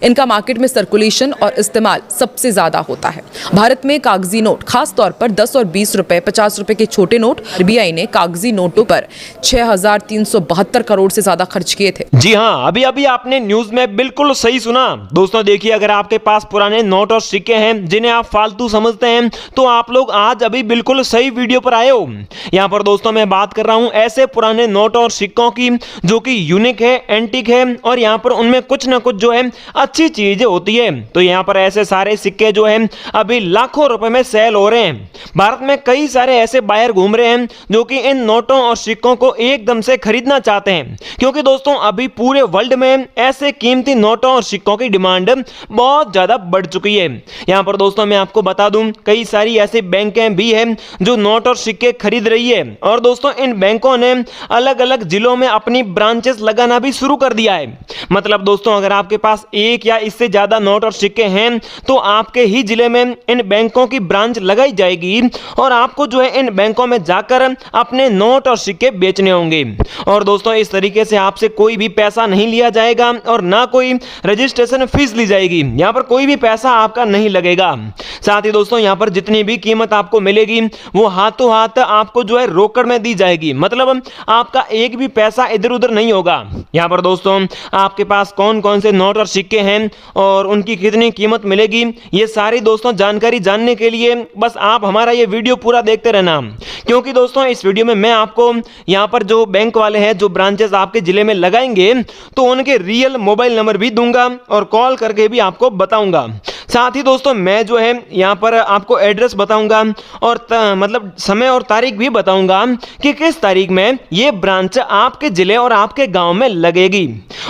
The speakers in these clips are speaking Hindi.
इनका मार्केट में सर्कुलेशन और इस्तेमाल सबसे ज्यादा होता है। भारत में कागजी नोट, खास तौर पर 10 और 20 रुपए, 50 रुपए के छोटे नोट, आरबीआई ने कागजी नोटों पर 6,372 करोड़ से ज्यादा खर्च किए थे। जी हाँ, अभी अभी आपने न्यूज में बिल्कुल सही सुना। दोस्तों देखिए, अगर आपके पास पुराने नोट और सिक्के हैं जिन्हें आप फालतू समझते हैं, तो आप लोग आज अभी बिल्कुल सही वीडियो पर आए हो। यहाँ पर दोस्तों मैं बात कर रहा हूँ ऐसे पुराने नोट और सिक्कों की जो कि यूनिक है, एंटीक है, और यहाँ पर उनमें कुछ ना कुछ जो है अच्छी चीजें होती है। तो यहाँ पर ऐसे सारे सिक्के जो है अभी लाखों रुपए में सेल हो रहे हैं। भारत में कई सारे ऐसे बायर घूम रहे हैं जो कि इन नोटों और सिक्कों को एकदम से खरीदना चाहते हैं, क्योंकि दोस्तों अभी पूरे वर्ल्ड में ऐसे कीमती नोटों और सिक्कों की डिमांड बहुत ज्यादा बढ़ चुकी है। यहाँ पर दोस्तों मैं आपको बता दूं, कई सारी ऐसी बैंकें भी हैं जो नोट और सिक्के खरीद रही है, और दोस्तों इन बैंकों ने अलग अलग जिलों में अपनी ब्रांचेस लगाना भी शुरू कर दिया है। मतलब दोस्तों अगर आपके पास एक या इससे ज्यादा नोट और सिक्के हैं तो आपके ही जिले में इन बैंकों की ब्रांच लगाई जाएगी, और आपको जो है इन बैंकों में जाकर अपने नोट और सिक्के बेचने होंगे। और दोस्तों इस तरीके से आपसे कोई भी पैसा नहीं लिया जाएगा और ना कोई रजिस्ट्रेशन फीस ली जाएगी। यहाँ पर कोई भी पैसा आपका नहीं लगेगा। साथ ही दोस्तों यहाँ पर जितनी भी कीमत आपको मिलेगी वो हाथों हाथ आपको जो है रोकड़ में दी जाएगी। मतलब आपका एक भी पैसा इधर उधर नहीं होगा। यहाँ पर दोस्तों आपके पास कौन कौन से नोट और सिक्के हैं और उनकी कितनी कीमत मिलेगी, ये सारी दोस्तों जानकारी जानने के लिए बस आप हमारा ये वीडियो पूरा देखते रहना, क्योंकि दोस्तों इस वीडियो में मैं आपको यहाँ पर जो बैंक वाले हैं जो ब्रांचेस आपके जिले में लगाएंगे तो उनके रियल मोबाइल नंबर भी दूंगा और कॉल करके भी आपको बताऊंगा। साथ ही दोस्तों मैं जो है यहाँ पर आपको एड्रेस बताऊंगा और मतलब समय और तारीख भी बताऊंगा कि किस तारीख में ये ब्रांच आपके जिले और आपके गांव में लगेगी।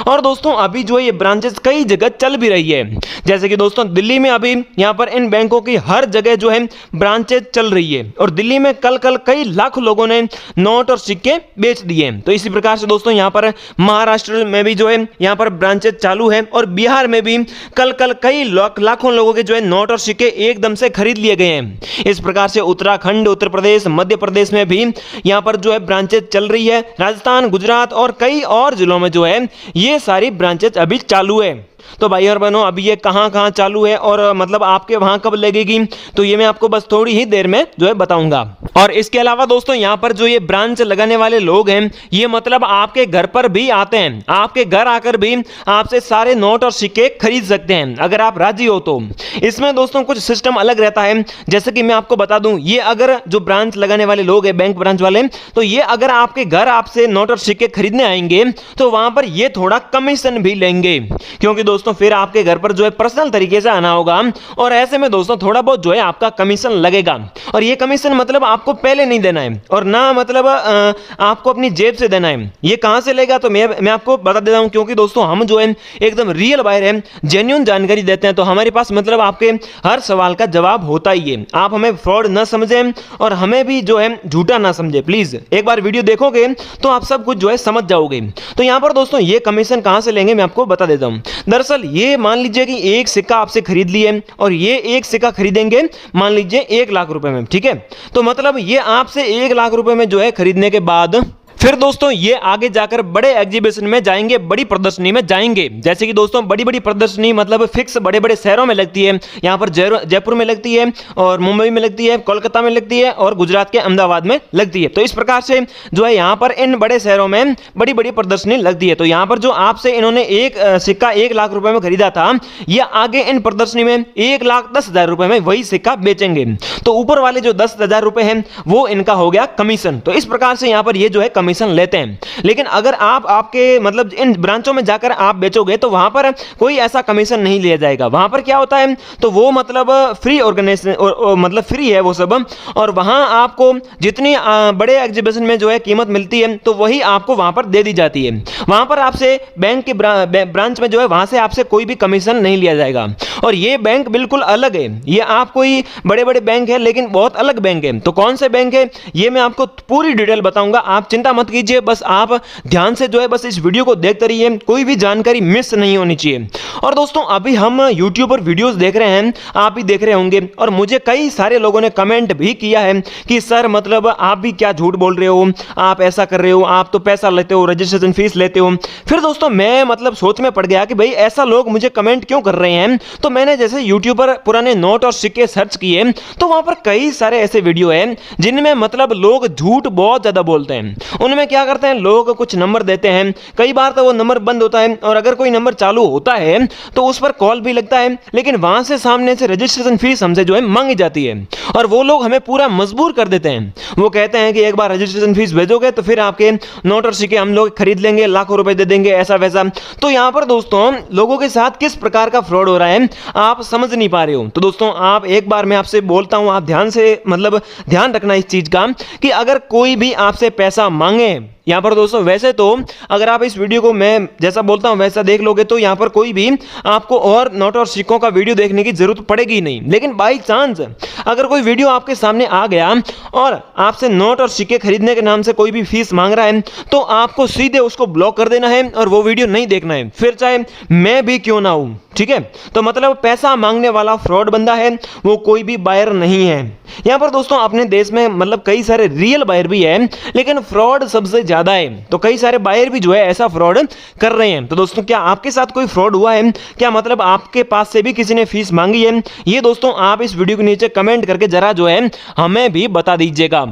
और दोस्तों अभी जो है ये ब्रांचेस कई जगह चल भी रही है, जैसे कि दोस्तों दिल्ली में अभी यहाँ पर इन बैंकों की हर जगह जो है ब्रांचेस चल रही है, और दिल्ली में कल कई लाख लोगों ने नोट और सिक्के बेच दिए। तो इसी प्रकार से दोस्तों यहाँ पर महाराष्ट्र में भी जो है यहाँ पर ब्रांचेस चालू है, और बिहार में भी कल कई लाखों लोगों के जो है नोट और सिक्के एकदम से खरीद लिए गए हैं। इस प्रकार से उत्तराखंड, उत्तर प्रदेश, मध्य प्रदेश में भी यहाँ पर जो है ब्रांचेस चल रही है। राजस्थान, गुजरात और कई और जिलों में जो है ये सारी ब्रांचेस अभी चालू है। तो भाई और बहनों अभी ये कहां चालू है और मतलब आपके वहां कब लगेगी, तो ये मैं आपको बस थोड़ी ही देर में जो है बताऊंगा। और इसके अलावा दोस्तों यहाँ पर जो ये ब्रांच लगाने वाले लोग हैं ये मतलब आपके घर पर भी आते हैं, आपके घर आकर भी आपसे सारे नोट और सिक्के खरीद सकते हैं अगर आप राजी हो तो। इसमें दोस्तों कुछ सिस्टम अलग रहता है, जैसे कि मैं आपको बता दूं, ये अगर जो ब्रांच लगाने वाले लोग हैं बैंक ब्रांच वाले, तो ये अगर आपके घर आपसे नोट और सिक्के खरीदने आएंगे तो वहां पर ये थोड़ा कमीशन भी लेंगे, क्योंकि दोस्तों फिर आपके घर पर जो है पर्सनल तरीके से आना होगा, और ऐसे में दोस्तों थोड़ा बहुत जो है आपका कमीशन लगेगा। और ये कमीशन मतलब आपको पहले नहीं देना है और ना मतलब आपको अपनी जेब से देना है। ये कहां से लेगा तो मैं आपको बता देता हूं, क्योंकि दोस्तों हम जो है एकदम रियल बायर है, जेन्युइन जानकारी देते हैं, तो हमारे पास मतलब आपके हर सवाल का जवाब होता ही है। आप हमें फ्रॉड ना समझें और हमें भी जो है झूठा ना समझे। प्लीज एक बार वीडियो देखोगे तो आप सब कुछ जो है समझ जाओगे। तो यहां पर दोस्तों ये कमीशन कहां से लेंगे मैं आपको बता देता हूं। दरअसल ये मान लीजिए कि एक सिक्का आपसे खरीद लिए और ये एक सिक्का खरीदेंगे मान लीजिए 1 लाख रुपए में, ठीक है। तो मतलब ये आपसे 1 लाख रुपए में जो है खरीदने के बाद फिर दोस्तों ये आगे जाकर बड़े एग्जीबिशन में जाएंगे, बड़ी प्रदर्शनी में जाएंगे। जैसे कि दोस्तों बड़ी बड़ी प्रदर्शनी मतलब फिक्स बड़े बड़े शहरों में लगती है। यहाँ पर जयपुर में लगती है और मुंबई में लगती है, कोलकाता में लगती है और गुजरात के अहमदाबाद में लगती है। तो इस प्रकार से जो है यहाँ पर इन बड़े शहरों में बड़ी बड़ी प्रदर्शनी लगती है। तो यहाँ पर जो आपसे इन्होंने एक सिक्का 1 लाख रुपए में खरीदा था, ये आगे इन प्रदर्शनी में 1,10,000 रुपए में वही सिक्का बेचेंगे। तो ऊपर वाले जो 10,000 रुपए हैं वो इनका हो गया कमीशन। तो इस प्रकार से यहाँ पर ये जो है कमीशन लेते हैं। लेकिन अगर आप आपके मतलब इन ब्रांचों में जाकर आप बेचोगे तो वहां पर कोई ऐसा कमीशन नहीं लिया जाएगा। वहां पर क्या होता है, तो वो मतलब फ्री ऑर्गेनाइजेशन मतलब फ्री है वो सब, और वहां आपको जितनी बड़े एग्जीबिशन में जो है कीमत मिलती है तो वही आपको वहां पर दे दी जाती है। वहां पर आपसे बैंक के ब्रांच में जो है वहां से आपसे कोई भी कमीशन नहीं लिया जाएगा। और ये बैंक बिल्कुल अलग है, ये आप कोई बड़े बड़े बैंक है लेकिन बहुत अलग बैंक है। तो कौन से बैंक है ये मैं आपको पूरी डिटेल बताऊंगा, आप चिंता मत मत कीजिए, बस आप ध्यान से जो है बस इस वीडियो को देखते रहिए, कोई भी जानकारी मिस नहीं होनी चाहिए। और दोस्तों अभी हम YouTube पर वीडियोस देख रहे हैं, आप भी देख रहे होंगे, और मुझे कई सारे लोगों ने कमेंट भी किया है कि सर मतलब आप भी क्या झूठ बोल रहे हो, आप ऐसा कर रहे हो, आप तो पैसा लेते हो, रजिस्ट्रेशन फीस लेते हो। फिर दोस्तों मैं मतलब सोच में पड़ गया कि भाई ऐसा लोग मुझे कमेंट क्यों कर रहे हैं। तो मैंने जैसे YouTube पर पुराने नोट और सिक्के सर्च किए तो वहां पर कई सारे ऐसे वीडियो हैं जिनमें मतलब लोग झूठ बहुत ज्यादा बोलते हैं। उनमें क्या करते हैं, लोग कुछ नंबर देते हैं, कई बार तो वो नंबर बंद होता है, और अगर कोई नंबर चालू होता है तो उस पर कॉल भी लगता है, लेकिन वहां से सामने से रजिस्ट्रेशन फीस हमसे जो है मांगी जाती है, और वो लोग हमें पूरा मजबूर कर देते हैं। वो कहते हैं कि एक बार रजिस्ट्रेशन फीस भेजोगे तो फिर आपके नोट और सिक्के हम लोग खरीद लेंगे, लाखों रुपए दे देंगे, ऐसा वैसा। तो यहां पर दोस्तों लोगों के साथ किस प्रकार का फ्रॉड हो रहा है आप समझ नहीं पा रहे हो। तो दोस्तों आप एक बार मैं आपसे बोलता हूं, आप ध्यान से मतलब ध्यान रखना इस चीज का कि अगर कोई भी आपसे पैसा मांगे, यहां पर दोस्तों वैसे तो अगर आप इस वीडियो को मैं जैसा बोलता हूं वैसा देख लोगे तो यहां पर कोई भी आपको और नोट और सिक्कों का वीडियो देखने की जरूरत पड़ेगी नहीं। लेकिन बाई चांस अगर कोई वीडियो आपके सामने आ गया और आपसे नोट और सिक्के खरीदने के नाम से कोई भी फीस मांग रहा है तो आपको सीधे उसको ब्लॉक कर देना है और वो वीडियो नहीं देखना है, फिर चाहे मैं भी क्यों ना हूं। ठीक है, तो मतलब पैसा मांगने वाला फ्रॉड बंदा है, वो कोई भी बायर नहीं है। यहां पर दोस्तों अपने देश में मतलब कई सारे रियल बायर भी है, लेकिन फ्रॉड सबसे ज्यादा है। तो कई सारे बायर भी जो है ऐसा फ्रॉड कर रहे हैं। तो दोस्तों क्या आपके साथ कोई फ्रॉड हुआ है क्या, मतलब आपके पास से भी किसी ने फीस मांगी है? ये दोस्तों आप इस वीडियो के नीचे कमेंट करके जरा जो है हमें भी बता दीजिएगा।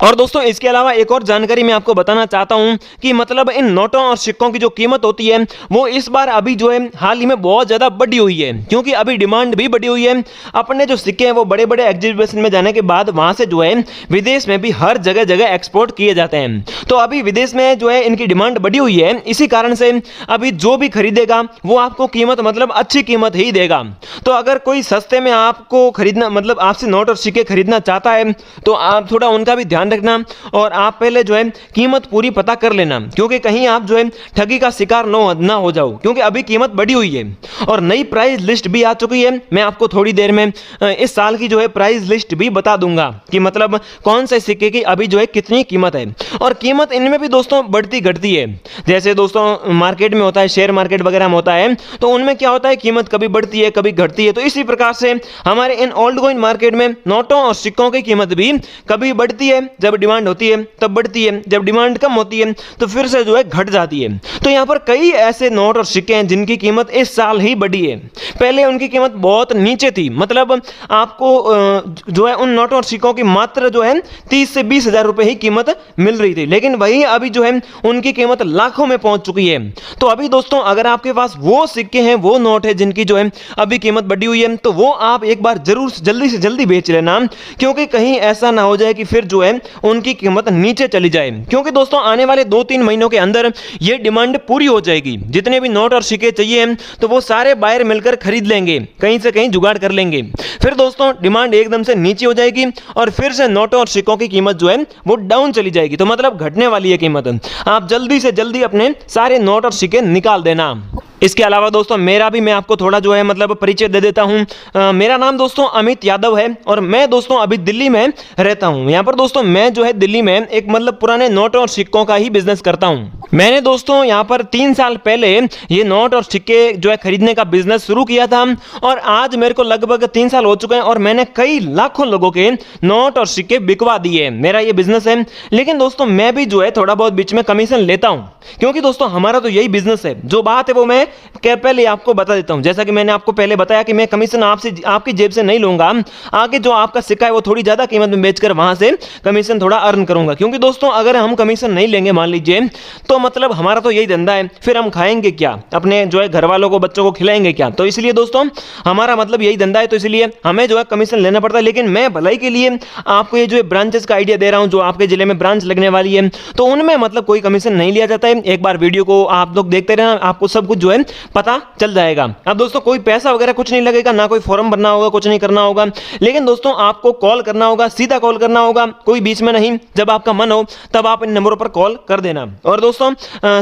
और दोस्तों इसके अलावा एक और जानकारी मैं आपको बताना चाहता हूं कि मतलब इन नोटों और सिक्कों की जो कीमत होती है वो इस बार अभी जो है हाल ही में बहुत ज्यादा बढ़ी हुई है, क्योंकि अभी डिमांड भी बढ़ी हुई है। अपने जो सिक्के हैं वो बड़े बड़े एग्जीबिशन में जाने के बाद वहां से जो है विदेश में भी हर जगह जगह एक्सपोर्ट किए जाते हैं। तो अभी विदेश में जो है इनकी डिमांड बढ़ी हुई है, इसी कारण से अभी जो भी खरीदेगा वो आपको कीमत मतलब अच्छी कीमत ही देगा। तो अगर कोई सस्ते में आपको खरीदना मतलब आपसे नोट और सिक्के खरीदना चाहता है तो आप थोड़ा उनका भी ध्यान रखना, और आप पहले जो है कीमत पूरी पता कर लेना, क्योंकि कहीं आप जो है ठगी का शिकार ना हो जाओ, क्योंकि अभी कीमत बढ़ी हुई है। और नई प्राइस लिस्ट भी आ चुकी है, मैं आपको थोड़ी देर में इस साल की जो है प्राइस लिस्ट भी बता दूंगा कि मतलब कौन से सिक्के की अभी जो है कितनी कीमत है। और कीमत इनमें भी दोस्तों बढ़ती घटती है, जैसे दोस्तों मार्केट में होता है, शेयर मार्केट वगैरह में होता है, तो उनमें क्या होता है कीमत कभी बढ़ती है कभी घटती है। तो इसी प्रकार से हमारे इन ओल्ड कॉइन मार्केट में नोटों और सिक्कों की कीमत भी कभी बढ़ती है, जब डिमांड होती है तब बढ़ती है, जब डिमांड कम होती है तो फिर से जो है घट जाती है। तो यहां पर कई ऐसे नोट और सिक्के हैं जिनकी कीमत इस साल ही बढ़ी है। पहले उनकी कीमत बहुत नीचे थी, मतलब आपको जो है उन नोटों और सिक्कों की मात्र जो है 30 से 20 हजार रुपए ही कीमत मिल रही थी, लेकिन वही अभी जो है उनकी कीमत लाखों में पहुंच चुकी है। तो अभी दोस्तों अगर आपके पास वो सिक्के हैं, वो नोट है जिनकी जो है अभी कीमत बढ़ी हुई है, तो वो आप एक बार जरूर जल्दी से जल्दी बेच लेना, क्योंकि कहीं ऐसा ना हो जाए कि फिर जो है उनकी कीमत नीचे चली जाए। क्योंकि दोस्तों आने वाले 2-3 महीनों के अंदर ये डिमांड पूरी हो जाएगी, जितने भी नोट और सिक्के चाहिए तो वो सारे बायर मिलकर खरीद लेंगे, कहीं से कहीं जुगाड़ कर लेंगे। फिर दोस्तों डिमांड एकदम से नीचे हो जाएगी और फिर से नोटों और सिक्कों की कीमत जो है वो डाउन चली जाएगी। तो मतलब घटने वाली है कीमत। आप जल्दी से जल्दी अपने सारे नोट और सिक्के निकाल देना। इसके अलावा दोस्तों मेरा भी मैं आपको थोड़ा जो है मतलब परिचय दे देता हूं। मेरा नाम दोस्तों अमित यादव है और मैं दोस्तों अभी दिल्ली में रहता हूं। यहां पर दोस्तों मैं जो है दिल्ली में एक मतलब पुराने नोटों और सिक्कों का ही बिजनेस करता हूं। मैंने दोस्तों यहां पर 3 साल पहले ये नोट और सिक्के जो है खरीदने का बिजनेस शुरू किया था और आज मेरे को लगभग 3 साल हो चुके हैं और मैंने कई लाखों लोगों के नोट और सिक्के बिकवा दिए। मेरा ये बिजनेस है, लेकिन दोस्तों मैं भी जो है थोड़ा बहुत बीच में कमीशन लेता हूं, क्योंकि दोस्तों हमारा तो यही बिजनेस है। जो बात है वो मैं पहले आपको बता देता हूं। जैसा कि मैंने आपको पहले बताया कि मैं कमीशन आपसे आपकी जेब से नहीं लूंगा, आगे जो आपका सिक्का है वो थोड़ी ज्यादा कीमत में बेचकर वहां से कमीशन थोड़ा अर्न करूंगा। क्योंकि दोस्तों अगर हम कमीशन नहीं लेंगे मान लीजिए, तो मतलब हमारा तो यही धंधा है, फिर हम खाएंगे क्या, अपने जो है घर वालों को बच्चों को खिलाएंगे क्या। तो इसलिए दोस्तों हमारा मतलब यही धंधा है, तो इसलिए हमें जो है कमीशन लेना पड़ता है। लेकिन मैं भलाई के लिए आपको ये जो ब्रांचेस का आइडिया दे रहा हूं, जो आपके जिले में ब्रांच लगने वाली है, तो उनमें मतलब कोई कमीशन नहीं लिया जाता है। एक बार वीडियो को आप लोग देखते रहना, आपको सब कुछ जो है पता चल जाएगा। अब दोस्तों कोई पैसा वगैरह कुछ कुछ नहीं लगेगा, ना कोई फॉर्म भरना होगा, कुछ नहीं करना होगा। लेकिन दोस्तों आपको कॉल करना होगा, सीधा कॉल करना होगा, कोई बीच में नहीं। जब आपका मन हो तब आप इन नंबरों पर कॉल कर देना। और दोस्तों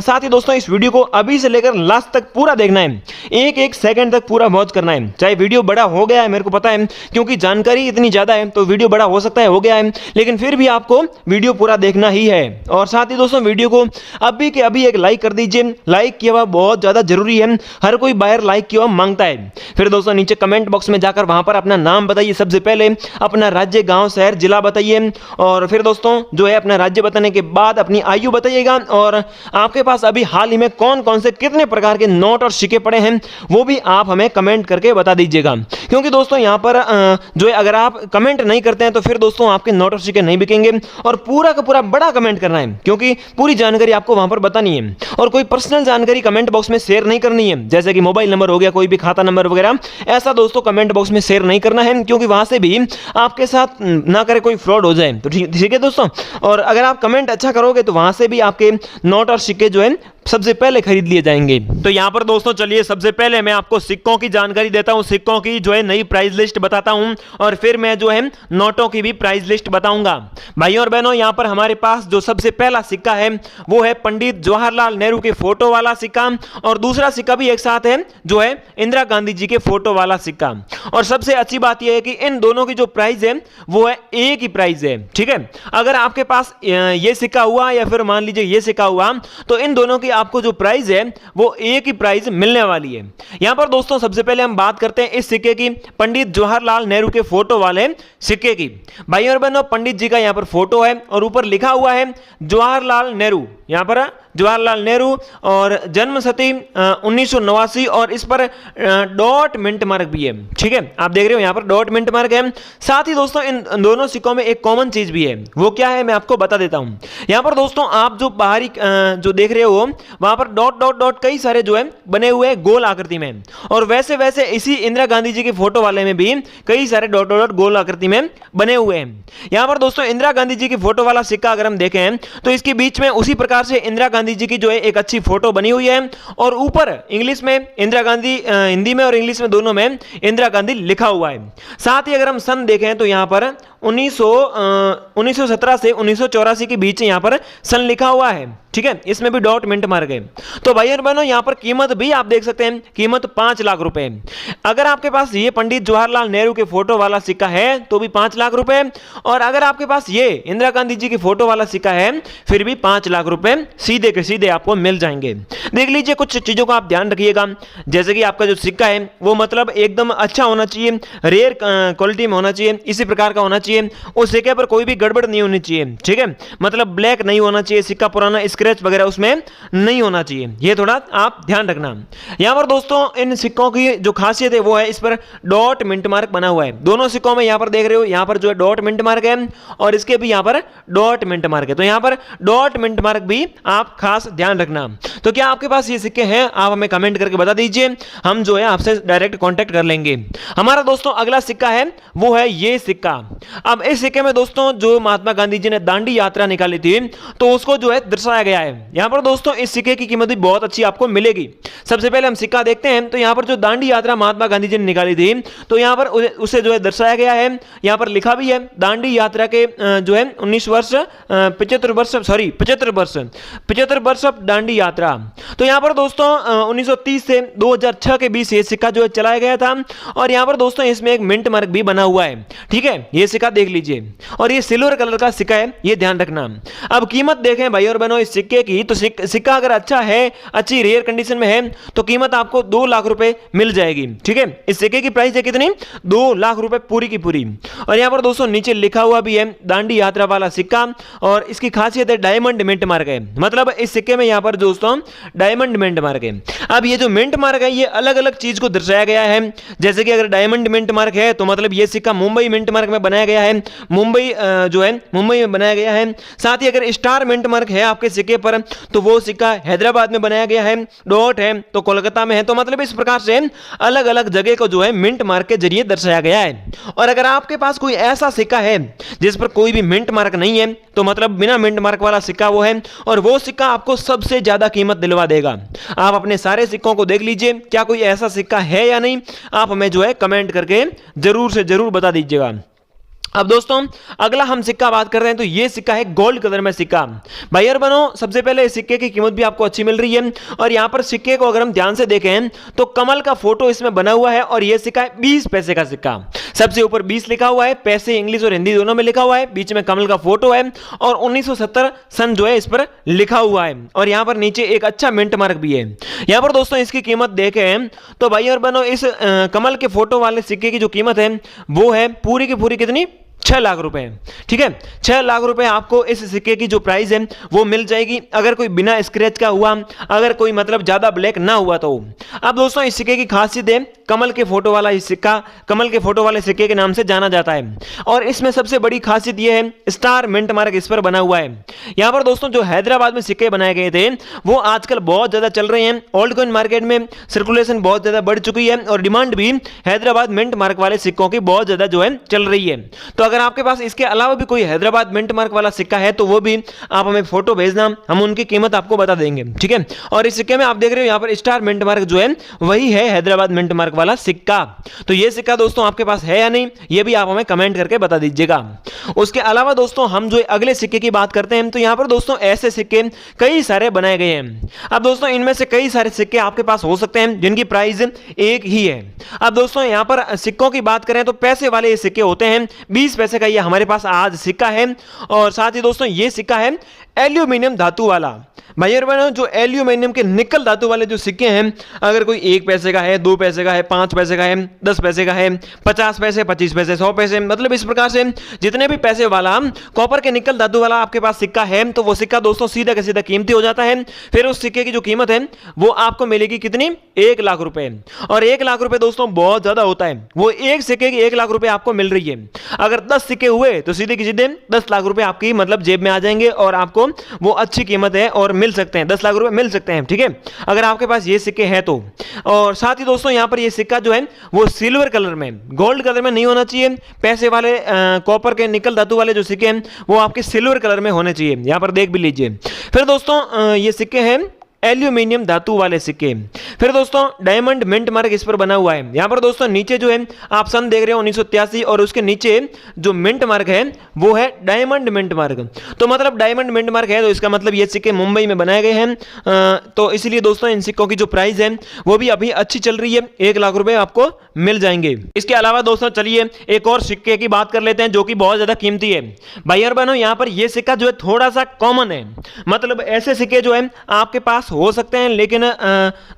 साथ ही दोस्तों इस वीडियो को अभी से लेकर लास्ट तक पूरा देखना है, एक एक सेकंड तक पूरा वॉच करना है। चाहे वीडियो बड़ा हो गया है, मेरे को पता है, क्योंकि जानकारी इतनी ज्यादा है तो वीडियो बड़ा हो सकता है, हो गया है, लेकिन फिर भी आपको वीडियो पूरा देखना ही है। और साथ ही दोस्तों वीडियो को अभी के अभी एक लाइक कर दीजिए, लाइक किया हुआ बहुत ज्यादा जरूरी है, हर कोई बाहर लाइक किया हुआ मांगता है। फिर दोस्तों नीचे कमेंट बॉक्स में जाकर वहां पर अपना नाम बताइए, सबसे पहले अपना राज्य, गांव, शहर, जिला बताइए। और फिर दोस्तों जो है अपना राज्य बताने के बाद अपनी आयु बताइएगा, और आपके पास अभी हाल ही में कौन कौन से कितने प्रकार के नोट और सिक्के पड़े हैं वो भी आप हमें कमेंट करके बता दीजिएगा। क्योंकि दोस्तों यहां पर जो है अगर आप कमेंट नहीं करते हैं तो फिर दोस्तों आपके नोट और सिक्के नहीं बिकेंगे। और पूरा का पूरा बड़ा कमेंट करना है, क्योंकि पूरी जानकारी आपको वहां पर बतानी है। और कोई पर्सनल जानकारी कमेंट बॉक्स में शेयर नहीं करनी है, जैसे कि मोबाइल नंबर हो गया, कोई भी खाता नंबर वगैरह, ऐसा दोस्तों कमेंट बॉक्स में शेयर नहीं करना है, क्योंकि वहां से भी आपके साथ ना करे कोई फ्रॉड हो जाए। तो ठीक है दोस्तों। और अगर आप कमेंट अच्छा करोगे तो वहां से भी आपके नोट और सिक्के जो है सबसे पहले खरीद लिए जाएंगे। तो यहां पर दोस्तों चलिए सबसे पहले मैं आपको सिक्कों की जानकारी देता हूं, सिक्कों की जो है नई प्राइस लिस्ट बताता हूं, और फिर मैं जो है नोटों की भी प्राइस लिस्ट बताऊंगा। भाइयों और बहनों, यहां पर हमारे पास जो सबसे पहला सिक्का है वो है पंडित जवाहरलाल नेहरू के फोटो वाला सिक्का, और दूसरा सिक्का भी एक साथ है जो है इंदिरा गांधी जी के फोटो वाला सिक्का। और सबसे अच्छी बात यह है कि इन दोनों की जो प्राइस है वो है एक ही प्राइस है, ठीक है। अगर आपके पास ये सिक्का हुआ या फिर मान लीजिए ये सिक्का हुआ, तो इन दोनों की आपको जो प्राइस है वो एक ही प्राइस मिलने वाली है। यहां पर दोस्तों सबसे पहले हम बात करते हैं इस सिक्के की, पंडित जवाहरलाल नेहरू के फोटो वाले सिक्के की। भाइयों और बहनों, पंडित जी का यहां पर फोटो है और ऊपर लिखा हुआ है जवाहरलाल नेहरू, यहां पर जवाहरलाल नेहरू, और जन्म शती 1989, और इस पर डॉट मिंट मार्क भी है, ठीक है। आप देख रहे हो यहां पर डॉट मिंट मार्क है। साथ ही दोस्तों इन दोनों सिक्कों में एक कॉमन चीज भी है, वो क्या है मैं आपको बता देता हूं। यहां पर दोस्तों आप जो बाहरी जो देख रहे हो वहां पर डॉट डॉट डॉट कई सारे जो है बने हुए हैं गोल आकृति में, और वैसे वैसे इसी इंदिरा गांधी जी के फोटो वाले में भी कई सारे डॉट डॉट डॉट गोल आकृति में बने हुए हैं। यहां पर दोस्तों इंदिरा गांधी जी की फोटो वाला सिक्का अगर हम देखें तो इसके बीच में उसी प्रकार से इंदिरा गांधी जी की जो है एक अच्छी फोटो बनी हुई है, और ऊपर इंग्लिश में इंदिरा गांधी, हिंदी में और इंग्लिश में दोनों में इंदिरा गांधी लिखा हुआ है। साथ ही अगर हम सन देखें तो यहां पर 1917 से 1984 के बीच यहां पर सन लिखा हुआ है, ठीक है। इसमें भी डॉट मिंट मार गए। तो भाई और बहनों यहां पर कीमत भी आप देख सकते हैं, कीमत 5 लाख रुपए। अगर आपके पास ये पंडित जवाहरलाल नेहरू के फोटो वाला सिक्का है तो भी 5 लाख रुपए, और अगर आपके पास ये इंदिरा गांधी जी की फोटो वाला सिक्का है फिर भी 5 लाख रुपए सीधे के सीधे आपको मिल जाएंगे। देख लीजिए कुछ चीजों का आप ध्यान रखिएगा, जैसे कि आपका जो सिक्का है वो मतलब एकदम अच्छा होना चाहिए, रेयर क्वालिटी में होना चाहिए, इसी प्रकार का होना चाहिए। उस सिक्के पर कोई भी गड़बड़ नहीं होनी चाहिए, ठीक है। मतलब ब्लैक नहीं होना चाहिए सिक्का, पुराना स्क्रैच वगैरह उसमें नहीं होना चाहिए, ये थोड़ा आप ध्यान रखना। यहां पर दोस्तों इन सिक्कों की जो खासियत है वो है इस पर डॉट मिंट मार्क बना हुआ है। दोनों सिक्कों में यहां पर देख रहे हो यहां पर जो है डॉट मिंट मार्क है, और इसके भी यहां पर डॉट मिंट मार्क है। तो यहां पर डॉट मिंट मार्क भी आप खास ध्यान रखना। तो क्या आपके पास ये सिक्के हैं? आप हमें कमेंट करके बता दीजिए, हम जो है आपसे डायरेक्ट कांटेक्ट कर लेंगे। हमारा दोस्तों अगला सिक्का है वो है ये सिक्का। अब इस सिक्के में दोस्तों जो महात्मा गांधी जी ने दांडी यात्रा निकाली थी तो उसको जो है दर्शाया गया है। यहां पर दोस्तों इस सिक्के की कीमत भी बहुत अच्छी आपको मिलेगी। सबसे पहले हम सिक्का देखते हैं, तो यहां पर जो दांडी यात्रा महात्मा गांधी जी ने निकाली थी तो यहां पर उसे जो है दर्शाया गया है। यहां पर लिखा भी है दांडी यात्रा के जो है 75 वर्ष दांडी यात्रा। तो यहां पर दोस्तों 1930 से 2006 के बीच ये सिक्का जो है चलाया गया था, और यहां पर दोस्तों इसमें एक मिंट मार्क भी बना हुआ है, ठीक है। ये सिक्का देख लीजिए, और ये सिल्वर कलर का सिक्का है, ये ध्यान रखना। अब कीमत देखें भाई और बहनों इस सिक्के की, तो सिक्का अगर अच्छा है, अच्छी रेयर कंडीशन में है, तो कीमत आपको 2 लाख रुपए मिल जाएगी, ठीक है। इस सिक्के की प्राइस है कितनी? 2 लाख रुपए पूरी की पूरी। और यहां पर दोस्तों नीचे लिखा हुआ भी है दांडी यात्रा वाला सिक्का, और इसकी खासियत है डायमंड मिंट मार्क है, मतलब इस सिक्के में यहां पर दोस्तों डायमंड मिंट मार्क है। अब ये जो मिंट मार्क है ये अलग अलग चीज को दर्शाया गया है, जैसे कि अगर डायमंड मिंट मार्क है तो मतलब ये सिक्का मुंबई मिंट मार्क में बनाया गया गया है, मुंबई जो है मुंबई में बनाया गया है। साथ ही अगर स्टार मिंट मार्क है आपके सिक्के पर तो वो सिक्का हैदराबाद में बनाया गया है, डॉट है तो कोलकाता में है। तो मतलब इस प्रकार से अलग अलग जगह को जो है मिंट मार्क के जरिए दर्शाया गया है। और अगर आपके पास कोई ऐसा सिक्का है जिस पर कोई भी मिंट मार्क नहीं है तो मतलब बिना मिंट मार्क वाला सिक्का वो है, और वो सिक्का आपको सबसे ज्यादा कीमत दिलवा देगा। आप अपने सारे सिक्कों को देख लीजिए, क्या कोई ऐसा सिक्का है या नहीं, आप हमें जो है कमेंट करके जरूर से जरूर बता दीजिएगा। अब दोस्तों अगला हम सिक्का बात कर रहे हैं तो ये सिक्का है गोल्ड कलर में सिक्का। भाई और बनो, सबसे पहले इस सिक्के की कीमत भी आपको अच्छी मिल रही है, और यहाँ पर सिक्के को अगर हम ध्यान से देखें तो कमल का फोटो इसमें बना हुआ है, और ये सिक्का है 20 पैसे का सिक्का। सबसे ऊपर 20 लिखा हुआ है, पैसे इंग्लिश और हिंदी दोनों में लिखा हुआ है, बीच में कमल का फोटो है, और 1970 सन जो है इस पर लिखा हुआ है, और यहाँ पर नीचे एक अच्छा मिंट मार्क भी है। यहाँ पर दोस्तों इसकी कीमत देखें तो भाई और बनो, इस कमल के फोटो वाले सिक्के की जो कीमत है वो है पूरी की पूरी कितनी, 6 लाख रुपए। ठीक है, 6 लाख रुपए आपको इस सिक्के की जो प्राइस है वो मिल जाएगी, अगर कोई बिना स्क्रैच का हुआ, अगर कोई मतलब ज्यादा ब्लैक ना हुआ तो। अब दोस्तों इस सिक्के की खासियत है कमल के फोटो वाला इस सिक्का कमल के फोटो वाले सिक्के के नाम से जाना जाता है, और इसमें सबसे बड़ी खासियत यह है स्टार मिंट मार्क इस पर बना हुआ है। यहां पर दोस्तों जो हैदराबाद में सिक्के बनाए गए थे वो आजकल बहुत ज्यादा चल रहे हैं, ओल्ड कॉइन मार्केट में सर्कुलेशन बहुत ज्यादा बढ़ चुकी है, और डिमांड भी हैदराबाद मिंट मार्क वाले सिक्कों की बहुत ज्यादा जो है चल रही है। तो अगर आपके पास इसके अलावा भी कोई हैदराबाद मिंट मार्क वाला सिक्का है तो वो भी आप हमें फोटो भेजना, हम उनकी कीमत आपको बता देंगे। ठीक है, और इस सिक्के में आप देख रहे हो यहाँ पर स्टार मिंट मार्क जो है वही है हैदराबाद मिंट मार्क वाला सिक्का। तो ये सिक्का दोस्तों आपके पास है या नहीं, ये भी आप हमें कमेंट करके बता दीजिएगा। उसके अलावा दोस्तों हम जो अगले सिक्के की बात करते हैं तो यहाँ पर दोस्तों ऐसे सिक्के कई सारे बनाए गए हैं। अब दोस्तों इनमें से कई सारे सिक्के आपके पास हो सकते हैं जिनकी प्राइस एक ही है। अब दोस्तों यहाँ पर सिक्कों की बात करें तो पैसे वाले ये सिक्के होते हैं, 20 पैसे का ये हमारे पास आज सिक्का है, और साथ ही दोस्तों ये सिक्का है एल्यूमिनियम धातु वाला। भाई और बहनों, जो एल्यूमिनियम के निकल धातु वाले जो सिक्के हैं, अगर कोई 1 पैसे का है, 2 पैसे का है, 5 पैसे का है, 10 पैसे का है, 50 पैसे, 25 पैसे, 100 पैसे, मतलब इस प्रकार से जितने भी पैसे वाला कॉपर के निकल धातु वाला आपके पास सिक्का है तो वो सिक्का दोस्तों सीधा का सीधा कीमती हो जाता है। फिर उस सिक्के की जो कीमत है वो आपको मिलेगी कितनी, 1 लाख रुपए। और 1 लाख रुपए दोस्तों बहुत ज्यादा होता है, वो एक सिक्के की 1 लाख रुपए आपको मिल रही है। अगर 10 सिक्के हुए तो सीधे की सीधे 10 लाख रुपए आपकी मतलब जेब में आ जाएंगे, और आपको वो अच्छी कीमत है और मिल सकते हैं, 10 लाख रुपए मिल सकते हैं। ठीक है, अगर आपके पास ये सिक्के हैं तो। और साथ ही दोस्तों यहाँ पर ये सिक्का जो है वो सिल्वर कलर में, गोल्ड कलर में नहीं होना चाहिए। पैसे वाले कॉपर के निकल धातु वाले जो सिक्के हैं वो आपके सिल्वर कलर में होने चाहिए, यहाँ पर देख भी लीजिए। फिर दोस्तों ये सिक्के हैं एल्यूमिनियम धातु वाले सिक्के। फिर दोस्तों डायमंड मिंट मार्क इस पर बना हुआ है। यहां पर दोस्तों नीचे जो है आप सन देख रहे हो 1983, और उसके नीचे जो मिंट मार्क है वो है डायमंड मिंट मार्क। तो मतलब डायमंड मिंट मार्क है तो इसका मतलब ये सिक्के मुंबई में बनाए गए हैं, तो इसलिए दोस्तों इन सिक्कों की जो प्राइस है वो भी अभी अच्छी चल रही है, 1 लाख रुपए आपको मिल जाएंगे। इसके अलावा दोस्तों चलिए एक और सिक्के की बात कर लेते हैं जो कि बहुत ज्यादा कीमती है। भाई और बहनों, यहाँ पर ये सिक्का जो है थोड़ा सा कॉमन है, मतलब ऐसे सिक्के जो है आपके पास हो सकते हैं, लेकिन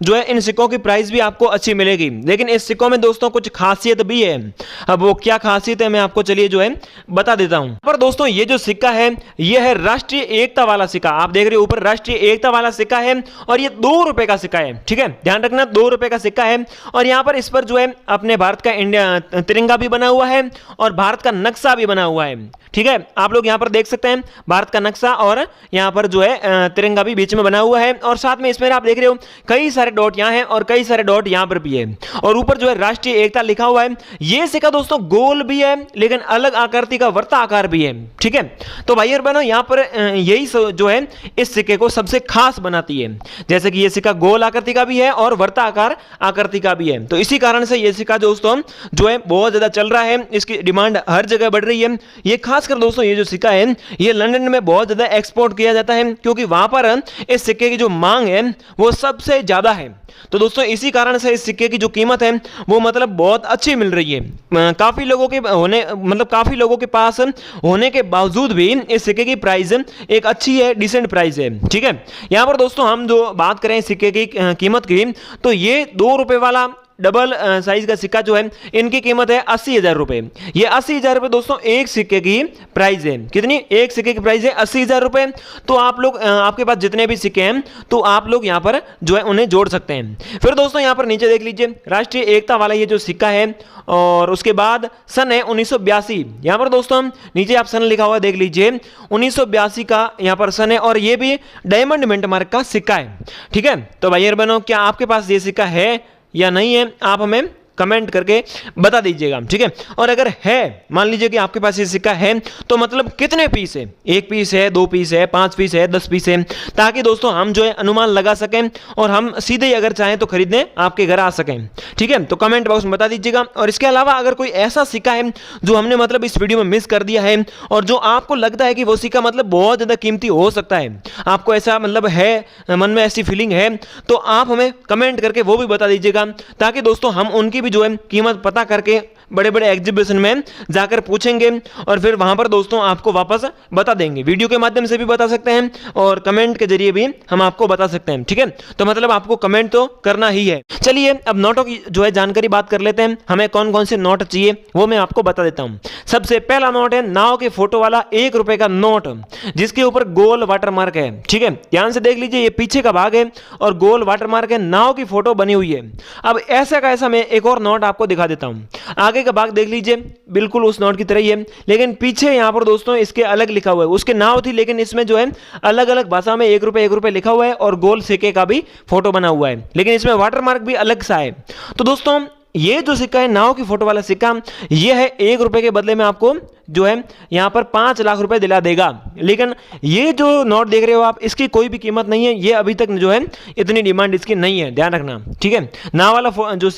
जो है इन सिक्कों की प्राइस भी आपको अच्छी मिलेगी। लेकिन इस सिक्कों में दोस्तों कुछ खासियत भी है, अब वो क्या खासियत है मैं आपको चलिए जो है बता देता हूं। पर दोस्तों ये जो सिक्का है ये है राष्ट्रीय एकता वाला सिक्का। आप देख रहे हो ऊपर राष्ट्रीय एकता वाला सिक्का है, और ये 2 रुपए का सिक्का है। ठीक है, ध्यान रखना 2 रुपए का सिक्का है, और यहां पर इस पर जो है अपने भारत का इंडिया तिरंगा भी बना हुआ है और भारत का नक्शा भी बना हुआ है। ठीक है, आप लोग यहां पर देख सकते हैं भारत का नक्शा, और यहां पर जो है तिरंगा भी बीच में बना हुआ है, और साथ में इसमें आप देख रहे हो कई सारे डॉट यहां हैं और कई सारे डॉट यहां पर भी है, और ऊपर जो है राष्ट्रीय एकता लिखा हुआ है। यह सिक्का दोस्तों गोल भी है लेकिन अलग आकृति का वर्ता आकार भी है। ठीक है, तो भाई और बहनों यहां पर यही जो है इस सिक्के को सबसे खास बनाती है, जैसे कि यह सिक्का गोल आकृति का भी है और वर्ता आकार आकृति का भी है। तो इसी कारण से यह सिक्का दोस्तों जो है बहुत ज्यादा चल रहा है, इसकी डिमांड हर जगह बढ़ रही है। ये खासकर दोस्तों ये जो सिक्का है ये लंदन में बहुत ज्यादा एक्सपोर्ट किया जाता है, क्योंकि वहां पर इस सिक्के की जो मांग है वो सबसे ज्यादा है। तो दोस्तों इसी कारण से इस सिक्के की जो कीमत है वो मतलब बहुत अच्छी मिल रही है। काफी लोगों के पास होने के बावजूद भी इस सिक्के की प्राइस एक अच्छी है, डिसेंट प्राइस है। ठीक है, यहां पर दोस्तों हम जो बात करें सिक्के की कीमत की, तो ये 2 रुपए वाला डबल साइज का सिक्का जो है इनकी कीमत है 80,000 रुपए। ये 80,000 रुपए दोस्तों एक सिक्के की प्राइस है। कितनी? एक सिक्के की प्राइस है 80,000 रुपए। तो आप लोग आपके पास जितने भी सिक्के हैं तो आप लोग यहाँ पर जो है उन्हें जोड़ सकते हैं। फिर दोस्तों यहाँ पर नीचे देख लीजिए राष्ट्रीय एकता वाला ये जो सिक्का है और उसके बाद सन है 1982। यहाँ पर दोस्तों नीचे आप सन लिखा हुआ देख लीजिए 1982 का यहाँ पर सन है और ये भी डायमंड मिंट मार्क का सिक्का है। ठीक है, तो भाई और बहनों क्या आपके पास ये सिक्का है या नहीं है आप हमें कमेंट करके बता दीजिएगा। ठीक है, और अगर है मान लीजिए कि आपके पास ये सिक्का है तो मतलब कितने पीस है? एक पीस है, दो पीस है, 5 पीस है, 10 पीस है, ताकि दोस्तों हम जो है अनुमान लगा सकें और हम सीधे ही अगर चाहें तो खरीदने आपके घर आ सकें। ठीक है, तो कमेंट बॉक्स में बता दीजिएगा। और इसके अलावा अगर कोई ऐसा सिक्का है जो हमने मतलब इस वीडियो में मिस कर दिया है और जो आपको लगता है कि वो सिक्का मतलब बहुत ज़्यादा कीमती हो सकता है, आपको ऐसा मतलब है मन में ऐसी फीलिंग है, तो आप हमें कमेंट करके वो भी बता दीजिएगा ताकि दोस्तों हम उनकी जो है कीमत पता करके बड़े बड़े एग्जीबिशन में जाकर पूछेंगे और फिर वहां पर दोस्तों आपको वापस बता देंगे। वीडियो के माध्यम से भी बता सकते हैं और कमेंट के जरिए भी हम आपको बता सकते हैं। ठीक है, तो मतलब आपको कमेंट तो करना ही है। चलिए अब नोटों की जो है जानकारी बात कर लेते हैं। हमें कौन कौन से नोट चाहिए वो मैं आपको बता देता हूं। सबसे पहला नोट है नाव के फोटो वाला 1 रुपए का नोट जिसके ऊपर गोल वाटर मार्क है। ठीक है, ध्यान से देख लीजिए, ये पीछे का भाग है और गोल वाटर मार्क है, नाव की फोटो बनी हुई है। अब ऐसा का ऐसा मैं एक और नोट आपको दिखा देता हूं। आगे का भाग देख लीजिए, बिल्कुल उस नोट की तरह ही है, लेकिन पीछे यहां पर दोस्तों इसके अलग लिखा हुआ है। उसके नाव थी लेकिन इसमें जो है अलग अलग भाषा में 1 रुपए लिखा हुआ है और गोल सिक्के का भी फोटो बना हुआ है, लेकिन इसमें वाटर मार्क भी अलग सा है। तो दोस्तों ये जो सिक्का है नाव की फोटो वाला सिक्का, ये है 1 रुपए के बदले में आपको जो है यहां पर 5 लाख रुपए दिला देगा। लेकिन ये जो नोट देख रहे हो आप, इसकी कोई भी कीमत नहीं है, ये अभी तक जो है इतनी डिमांड इसकी नहीं है, ध्यान रखना। ठीक है, नाव वाला जो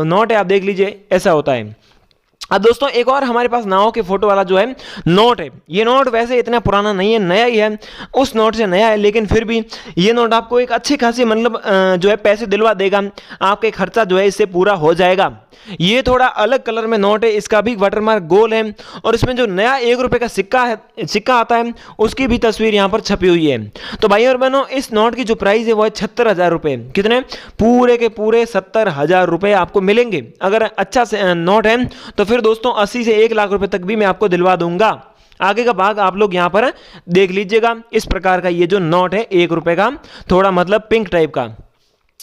नोट है आप देख लीजिए ऐसा होता है। अब दोस्तों एक और हमारे पास नाव के फोटो वाला जो है नोट है। ये नोट वैसे इतना पुराना नहीं है, नया ही है, उस नोट से नया है, लेकिन फिर भी ये नोट आपको एक अच्छी खासी मतलब जो है पैसे दिलवा देगा, आपके खर्चा जो है इससे पूरा हो जाएगा। ये थोड़ा अलग कलर में नोट है, इसका भी वाटरमार्क गोल है और इसमें जो नया 1 रुपए का सिक्का आता है उसकी भी तस्वीर यहाँ पर छपी हुई है। तो भाई और बहनों इस नोट की जो प्राइस है वो है 76,000 रुपए। कितने? पूरे के पूरे 70,000 रुपए आपको मिलेंगे। अगर अच्छा से नोट है तो फिर दोस्तों 80 से 1 लाख रुपए तक भी मैं आपको दिलवा दूंगा। आगे का भाग आप लोग यहाँ पर देख लीजिएगा, इस प्रकार का ये जो नोट है 1 रुपए का, थोड़ा मतलब पिंक टाइप का।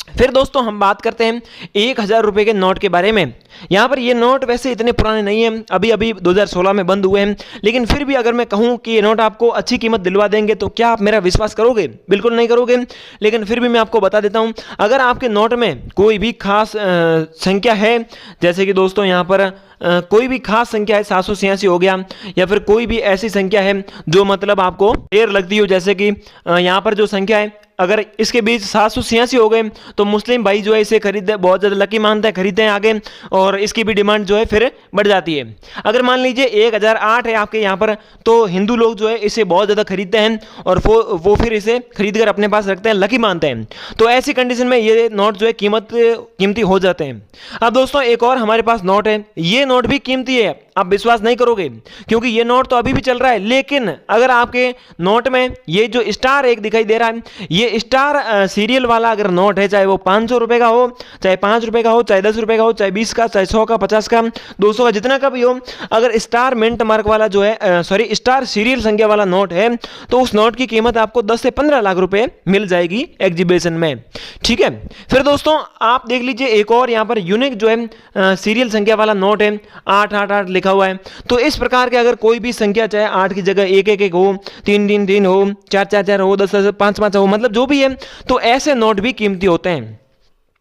फिर दोस्तों हम बात करते हैं 1,000 रुपए के नोट के बारे में। यहाँ पर ये नोट वैसे इतने पुराने नहीं हैं, अभी अभी 2016 में बंद हुए हैं, लेकिन फिर भी अगर मैं कहूँ कि ये नोट आपको अच्छी कीमत दिलवा देंगे तो क्या आप मेरा विश्वास करोगे? बिल्कुल नहीं करोगे, लेकिन फिर भी मैं आपको बता देता हूँ। अगर आपके नोट में कोई भी खास संख्या है, जैसे कि दोस्तों यहाँ पर कोई भी खास संख्या है, 786 हो गया, या फिर कोई भी ऐसी संख्या है जो मतलब आपको देर लगती हो, जैसे कि यहाँ पर जो संख्या है अगर इसके बीच 786 हो गए तो मुस्लिम भाई जो है इसे खरीदते, बहुत ज़्यादा लकी मानते हैं, खरीदते हैं आगे और इसकी भी डिमांड जो है फिर बढ़ जाती है। अगर मान लीजिए 1008 है आपके यहाँ पर, तो हिंदू लोग जो है इसे बहुत ज़्यादा खरीदते हैं और वो फिर इसे खरीद कर अपने पास रखते हैं, लकी मानते हैं। तो ऐसी कंडीशन में ये नोट जो है कीमती हो जाते हैं। अब दोस्तों एक और हमारे पास नोट है, ये नोट भी कीमती है, आप विश्वास नहीं करोगे क्योंकि ये नोट तो अभी भी चल रहा है, लेकिन अगर आपके नोट में ये जो स्टार एक दिखाई दे रहा है, ये स्टार सीरियल वाला अगर नोट है, चाहे वो 500 रुपए का हो, चाहे 5 रुपए का हो, चाहे 10 रुपए का हो, चाहे 20 का, चाहे 100 का, 50 का, 200 का, जितना का भी हो, अगर स्टार मिंट मार्क वाला जो है स्टार सीरियल संख्या वाला नोट है तो उस नोट की कीमत आपको 10 से 15 लाख रुपए मिल जाएगी एग्जीबिशन में। ठीक है, फिर दोस्तों आप देख लीजिए एक और यहाँ पर यूनिक जो है सीरियल संख्या वाला नोट है, 888 लिखा हुआ है। तो इस प्रकार के अगर कोई भी संख्या, चाहे 8 की जगह 111 हो, 333 हो, 444 हो, 10 5 हो, मतलब जो भी है, तो ऐसे नोट भी कीमती होते हैं।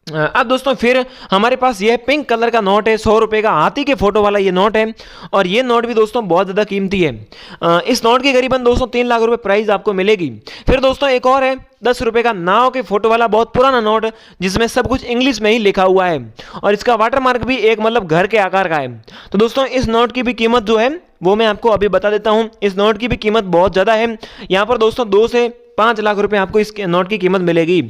अब दोस्तों फिर हमारे पास यह पिंक कलर का नोट है, 100 रुपए का, हाथी के फोटो वाला ये नोट है और ये नोट भी दोस्तों बहुत ज़्यादा कीमती है। इस नोट की करीबन दोस्तों 3 लाख रुपए प्राइस आपको मिलेगी। फिर दोस्तों एक और है 10 रुपए का नाव के फोटो वाला बहुत पुराना नोट, जिसमें सब कुछ इंग्लिश में ही लिखा हुआ है और इसका वाटरमार्क भी एक मतलब घर के आकार का है। तो दोस्तों इस नोट की भी कीमत जो है वो मैं आपको अभी बता देता हूं। इस नोट की भी कीमत बहुत ज़्यादा है। यहाँ पर दोस्तों 2 से 5 लाख रुपए आपको इस नोट की कीमत मिलेगी।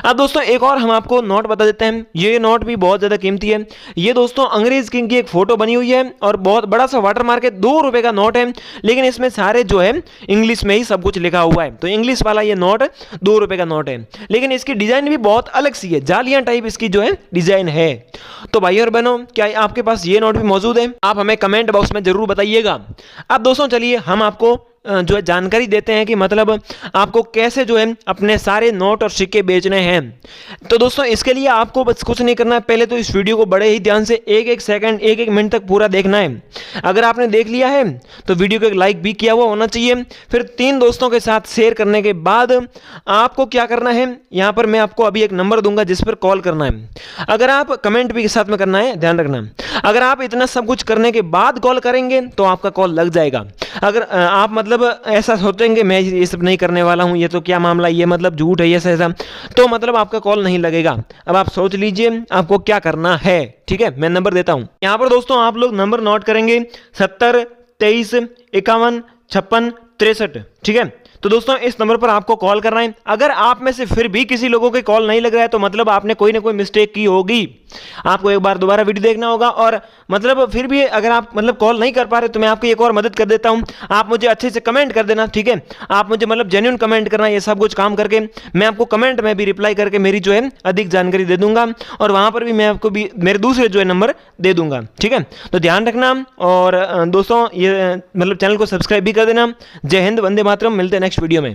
अब दोस्तों एक और हम आपको नोट बता देते हैं, ये नोट भी बहुत ज़्यादा कीमती है। ये दोस्तों अंग्रेज किंग की एक फोटो बनी हुई है और बहुत बड़ा सा वाटर मार्क है, 2 रुपए का नोट है, लेकिन इसमें सारे जो है इंग्लिश में ही सब कुछ लिखा हुआ है। तो इंग्लिश वाला ये नोट 2 रुपए का नोट है, लेकिन इसकी डिजाइन भी बहुत अलग सी है, जालियां टाइप इसकी जो है डिजाइन है। तो भाई और बहनों, क्या आपके पास ये नोट भी मौजूद है? आप हमें कमेंट बॉक्स में जरूर बताइएगा। अब दोस्तों चलिए हम आपको जो है जानकारी देते हैं कि मतलब आपको कैसे जो है अपने सारे नोट और सिक्के बेचने हैं। तो दोस्तों इसके लिए आपको बस कुछ नहीं करना है, पहले तो इस वीडियो को बड़े ही ध्यान से 1-1 सेकंड 1-1 मिनट तक पूरा देखना है। अगर आपने देख लिया है तो वीडियो को एक लाइक भी किया हुआ होना चाहिए। फिर 3 दोस्तों के साथ शेयर करने के बाद आपको क्या करना है, यहाँ पर मैं आपको अभी एक नंबर दूंगा जिस पर कॉल करना है। अगर आप कमेंट भी के साथ में करना है, ध्यान रखना। अगर आप इतना सब कुछ करने के बाद कॉल करेंगे तो आपका कॉल लग जाएगा। अगर आप मतलब ऐसा सोचेंगे मैं ये सब नहीं करने वाला हूँ, ये तो क्या मामला, ये मतलब झूठ है, ये ऐसा, तो मतलब आपका कॉल नहीं लगेगा। अब आप सोच लीजिए आपको क्या करना है। ठीक है, मैं नंबर देता हूँ। यहाँ पर दोस्तों आप लोग नंबर नोट करेंगे 70 23 51 56 63। ठीक है, तो दोस्तों इस नंबर पर आपको कॉल करना है। अगर आप में से फिर भी किसी लोगों के कॉल नहीं लग रहा है तो मतलब आपने कोई ना कोई मिस्टेक की होगी। आपको एक बार दोबारा वीडियो देखना होगा, और मतलब फिर भी अगर आप मतलब कॉल नहीं कर पा रहे तो मैं आपकी एक और मदद कर देता हूं। आप मुझे अच्छे से कमेंट कर देना। ठीक है, आप मुझे मतलब जेन्युइन कमेंट करना, ये सब कुछ काम करके मैं आपको कमेंट में भी रिप्लाई करके मेरी जो है अधिक जानकारी दे दूंगा, और वहां पर भी मैं आपको भी मेरे दूसरे जो है नंबर दे दूंगा। ठीक है, तो ध्यान रखना, और दोस्तों ये मतलब चैनल को सब्सक्राइब भी कर देना। जय हिंद, वंदे मातरम। मिलते हैं नेक्स्ट वीडियो में।